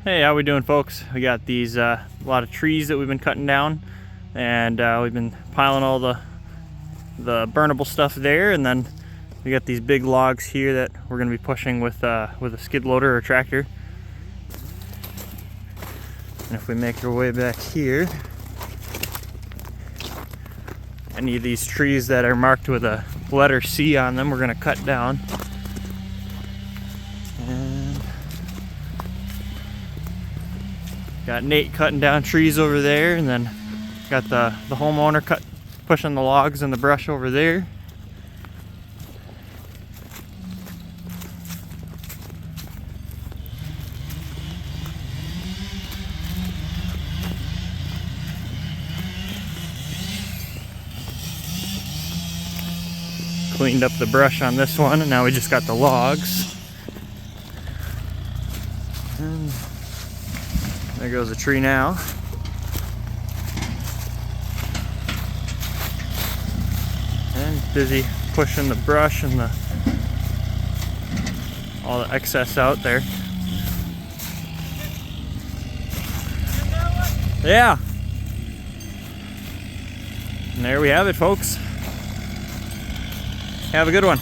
Hey, how we doing, folks? We got these a lot of trees that we've been cutting down, and we've been piling all the burnable stuff there, and then we got these big logs here that we're going to be pushing with a skid loader or tractor. And if we make our way back here, any of these trees that are marked with a letter C on them, we're going to cut down. And got Nate cutting down trees over there, and then got the homeowner pushing the logs and the brush over there. Cleaned up the brush on this one, and now we just got the logs. And there goes a tree now. And busy pushing the brush and all the excess out there. Yeah. And there we have it, folks. Have a good one.